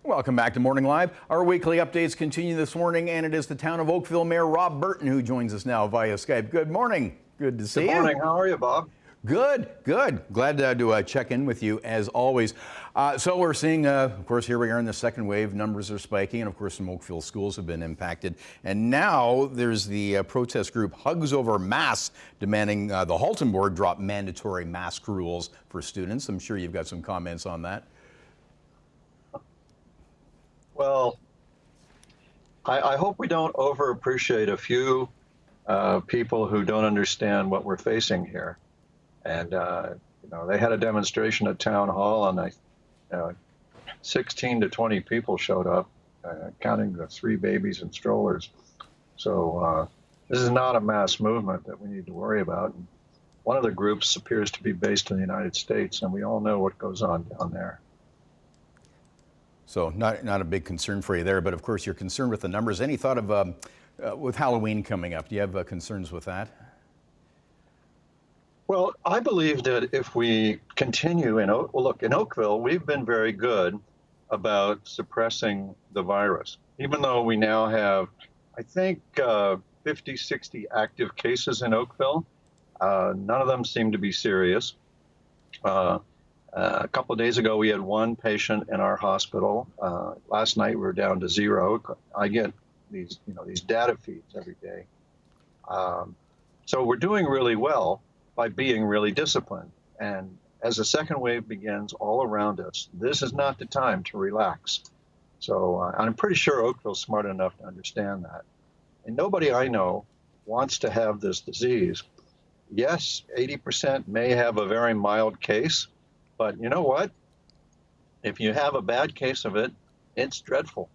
Welcome back to Morning Live. Our weekly updates continue this morning, and it is the town of Oakville Mayor Rob Burton who joins us now via Skype. Good morning. Good to see you. Good morning. How are you, Bob? Good, good. Glad to check in with you as always. So we're seeing, of course, here we are in the second wave. Numbers are spiking, and of course, some Oakville schools have been impacted. And now there's the protest group Hugs Over Masks demanding the Halton board drop mandatory mask rules for students. I'm sure you've got some comments on that. Well, I hope we don't overappreciate a few people who don't understand what we're facing here. And, they had a demonstration at Town Hall, and 16 to 20 people showed up, counting the 3 babies and strollers. So this is not a mass movement that we need to worry about. And one of the groups appears to be based in the United States, and we all know what goes on down there. So not a big concern for you there, but of course you're concerned with the numbers. Any thought of, with Halloween coming up, do you have concerns with that? Well, I believe that if we continue in Oakville, we've been very good about suppressing the virus. Even though we now have, I think, 50, 60 active cases in Oakville, none of them seem to be serious. A couple of days ago, we had 1 patient in our hospital. Last night, we were down to 0. I get these data feeds every day. So we're doing really well by being really disciplined. And as the second wave begins all around us, this is not the time to relax. So I'm pretty sure Oakville's smart enough to understand that. And nobody I know wants to have this disease. Yes, 80% may have a very mild case, but you know what? If you have a bad case of it, it's dreadful.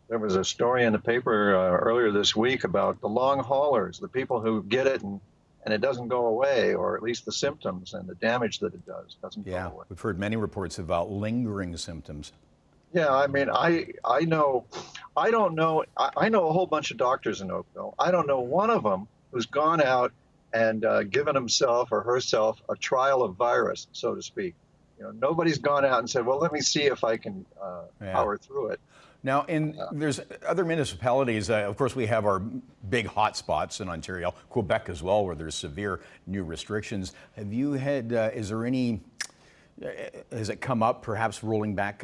There was a story in the paper earlier this week about the long haulers, the people who get it and it doesn't go away, or at least the symptoms and the damage that it does doesn't go away. Yeah, we've heard many reports about lingering symptoms. Yeah, I mean, I know a whole bunch of doctors in Oakville. I don't know one of them who's gone out and given himself or herself a trial of virus, so to speak. Nobody's gone out and said, well, let me see if I can power through it. Now, there's other municipalities. Of course, we have our big hot spots in Ontario, Quebec as well, where there's severe new restrictions. Have you had, has it come up, perhaps rolling back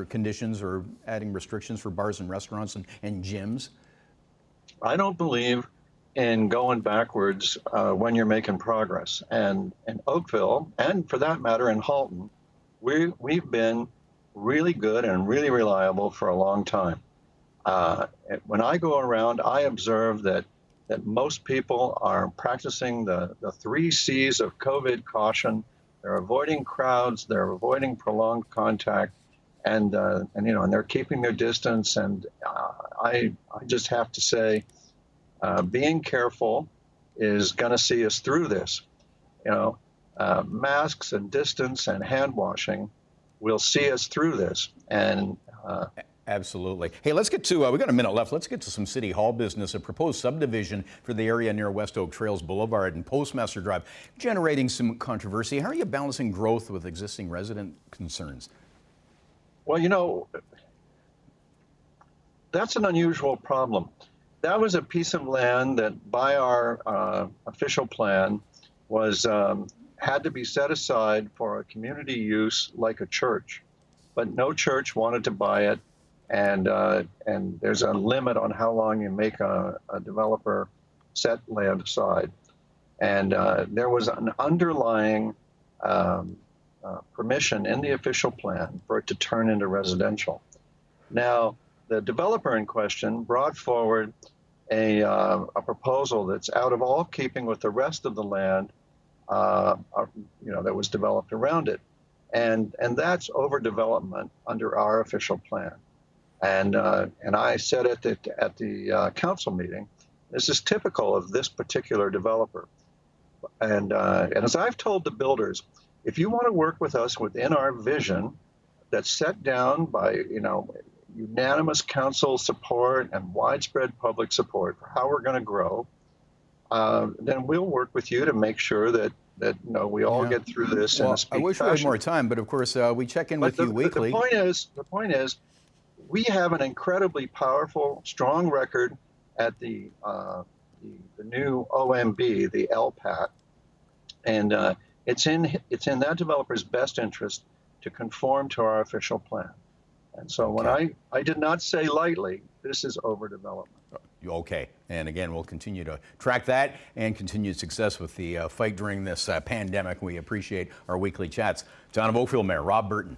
conditions or adding restrictions for bars and restaurants and gyms? I don't believe in going backwards when you're making progress. And in Oakville, and for that matter in Halton, we've been really good and really reliable for a long time. When I go around, I observe that most people are practicing the 3 C's of COVID caution. They're avoiding crowds, they're avoiding prolonged contact, and they're keeping their distance. And I just have to say, being careful is going to see us through this. Masks and distance and hand washing will see us through this. And absolutely. Hey, let's get to, we got a minute left. Let's get to some City Hall business. A proposed subdivision for the area near West Oak Trails Boulevard and Postmaster Drive, generating some controversy. How are you balancing growth with existing resident concerns? Well, that's an unusual problem. That was a piece of land that by our official plan was had to be set aside for a community use like a church, but no church wanted to buy it, and there's a limit on how long you make a developer set land aside. And there was an underlying permission in the official plan for it to turn into residential. Now, the developer in question brought forward a proposal that's out of all keeping with the rest of the land that was developed around it, and that's overdevelopment under our official plan. And I said at the council meeting, this is typical of this particular developer. And as I've told the builders, if you want to work with us within our vision that's set down by unanimous council support and widespread public support for how we're going to grow, then we'll work with you to make sure that that we all get through this. Well, and I wish we had more time, but of course we check in with you weekly. The point is, we have an incredibly powerful, strong record at the new OMB, the LPAT, and it's in that developer's best interest to conform to our official plan. And so when I did not say lightly, this is overdevelopment. Okay, and again, we'll continue to track that and continued success with the fight during this pandemic. We appreciate our weekly chats. Town of Oakville Mayor Rob Burton.